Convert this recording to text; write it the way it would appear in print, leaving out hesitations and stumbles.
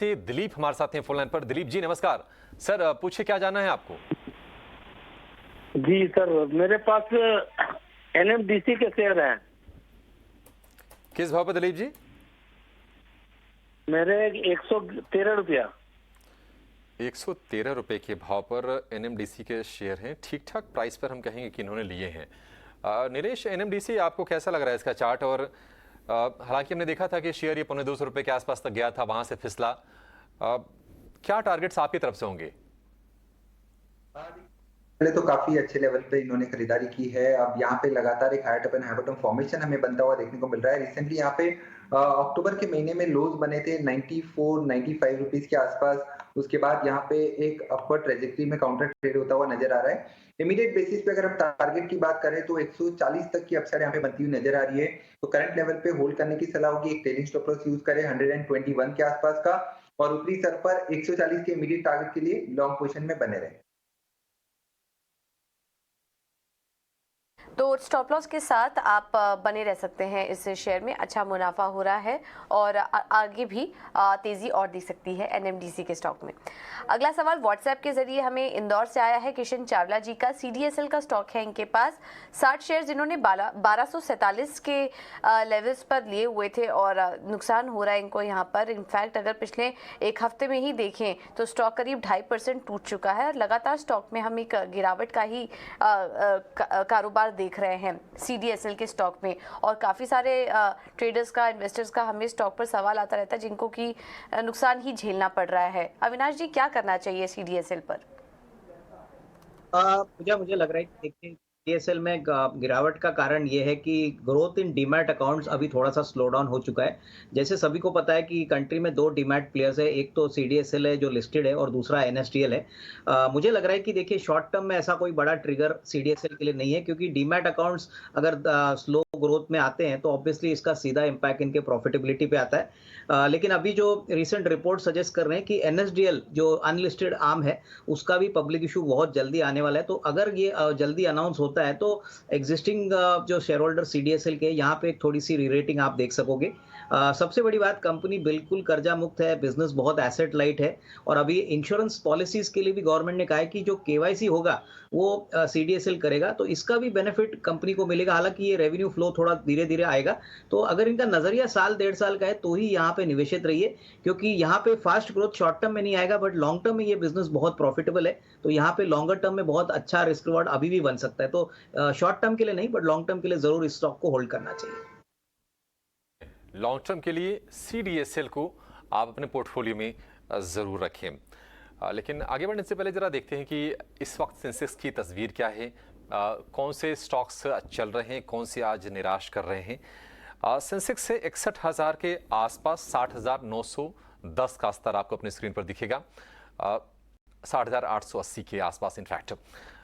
से दिलीप हमारे साथ हैं फोन लाइन पर। दिलीप जी नमस्कार। सर पूछिए, क्या जानना है आपको? जी सर, मेरे पास एनएमडीसी के शेयर हैं। किस भाव पर दिलीप जी? मेरे 113 रुपया। 113 रुपए के भाव पर एनएमडीसी के शेयर हैं। ठीक ठाक प्राइस पर हम कहेंगे कि इन्होंने लिए हैं। नीलेश, एनएमडीसी आपको कैसा लग रहा है इसका चार्ट? और हालांकि हमने देखा था कि शेयर ये ₹2.25 के आसपास तक गया था, वहां से फिसला। क्या टारगेट्स आपकी तरफ से होंगे? पहले तो काफी अच्छे लेवल पे इन्होंने खरीदारी की है। अब यहाँ पे लगातार एक higher top and higher bottom formation हमें बनता हुआ देखने को मिल रहा है। रिसेंटली यहाँ पे अक्टूबर के महीने में लोज बने थे 94 95 रुपीज के आसपास। उसके बाद यहाँ पे एक अपवर्ड ट्रेजेक्टरी में काउंटर ट्रेड होता हुआ नजर आ रहा है। इमीडिएट बेसिस पे अगर हम टारगेट की बात करें तो 140 तक की अपसाइड यहाँ पे बनती हुई नजर आ रही है। तो करंट लेवल पे होल्ड करने की सलाह होगी। एक ट्रेलिंग स्टॉप लॉस यूज करें 121 के आसपास का, और ऊपरी सर पर 140 के इमीडिएट टारगेट के लिए लॉन्ग पोजीशन में बने रहे। तो स्टॉप लॉस के साथ आप बने रह सकते हैं। इस शेयर में अच्छा मुनाफा हो रहा है और आगे भी तेजी और दिख सकती है एनएमडीसी के स्टॉक में। अगला सवाल व्हाट्सएप के जरिए हमें इंदौर से आया है। किशन चावला जी का सीडीएसएल का स्टॉक है इनके पास 60 शेयर, जिन्होंने 1247 के लेवल्स पर लिए हुए थे और नुकसान हो रहा है इनको यहाँ पर। इनफैक्ट अगर पिछले एक हफ्ते में ही देखें तो स्टॉक करीब 2.5% टूट चुका है और लगातार स्टॉक में हम एक गिरावट का ही कारोबार देख रहे हैं सीडीएसएल के स्टॉक में। और काफ़ी सारे ट्रेडर्स का, इन्वेस्टर्स का हमें स्टॉक पर सवाल आता रहता है जिनको कि नुकसान ही झेलना पड़ रहा है। अविनाश जी, क्या करना चाहिए सीडीएसएल पर? मुझे लग रहा है कि देखिए सीडीएसएल में गिरावट का कारण ये है कि ग्रोथ इन डीमैट अकाउंट्स अभी थोड़ा सा स्लो डाउन हो चुका है। जैसे सभी को पता है कि कंट्री में 2 डीमैट प्लेयर्स है, एक तो सीडीएसएल है जो लिस्टेड है और दूसरा एनएसडीएल है। मुझे लग रहा है कि देखिए शॉर्ट टर्म में ऐसा कोई बड़ा ट्रिगर सीडीएसएल के लिए नहीं है, क्योंकि डीमैट अकाउंट्स अगर स्लो ग्रोथ में आते हैं तो ऑब्वियसली इसका सीधा इम्पैक्ट इनके प्रॉफिटेबिलिटी पे आता है। लेकिन अभी जो रिसेंट रिपोर्ट सजेस्ट कर रहे हैं कि एनएसडीएल जो अनलिस्टेड आर्म है उसका भी पब्लिक इशू बहुत जल्दी आने वाला है। तो अगर ये जल्दी अनाउंस होता है तो एग्जिस्टिंग जो शेयर होल्डर सीडीएसएल के यहाँ पे एक थोड़ी सी रीरेटिंग आप देख सकोगे। सबसे बड़ी बात, कंपनी बिल्कुल कर्जा मुक्त है, बिजनेस बहुत एसेट लाइट है और अभी इंश्योरेंस पॉलिसीज के लिए भी गवर्नमेंट ने कहा है कि जो केवाईसी होगा वो सीडीएसएल करेगा, तो इसका भी बेनिफिट कंपनी को मिलेगा। हालांकि ये रेवेन्यू फ्लो थोड़ा धीरे धीरे आएगा। तो अगर इनका नजरिया साल 1.5 साल का है तो ही यहाँ पे निवेशित रहिए, क्योंकि यहाँ पे फास्ट ग्रोथ शॉर्ट टर्म में नहीं आएगा, बट लॉन्ग टर्म में ये बिजनेस बहुत प्रॉफिटेबल है। तो यहाँ पे लॉन्गर टर्म में बहुत अच्छा रिस्क रिवॉर्ड अभी भी बन सकता है। तो शॉर्ट टर्म के लिए नहीं, बट लॉन्ग टर्म के लिए जरूर इस स्टॉक को होल्ड करना चाहिए। लॉन्ग टर्म के लिए सीडीएसएल को आप अपने पोर्टफोलियो में जरूर रखें। लेकिन आगे बढ़ने से पहले जरा देखते हैं कि इस वक्त सेंसेक्स की तस्वीर क्या है, कौन से स्टॉक्स चल रहे हैं, कौन से आज निराश कर रहे हैं। सेंसेक्स से 61,000 के आसपास 60,910 का स्तर आपको अपने स्क्रीन पर दिखेगा। 60,880 के आसपास इनफैक्ट